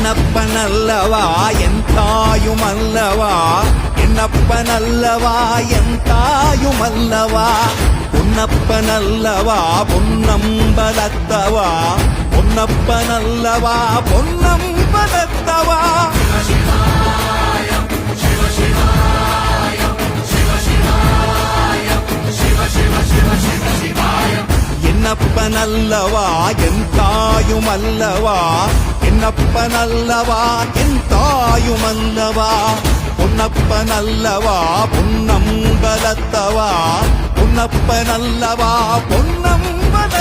என்னப்பனல்லவா என் தாயுமல்லவா, என்னப்பனல்லவா என் தாயுமல்லவா, பொன்னப்பனல்லவா பொன்னம்பலத்தவா, பொன்னப்பனல்லவா பொன்னம்பலத்தவா. என்னப்பனல்லவா என் தாயுமல்லவா, என்னப்பனல்லவா என் தாயுமல்லவா, பொன்னப்பனல்லவா பொன்னம்பலத்தவா, பொன்னப்பனல்லவா பொன்னம்பல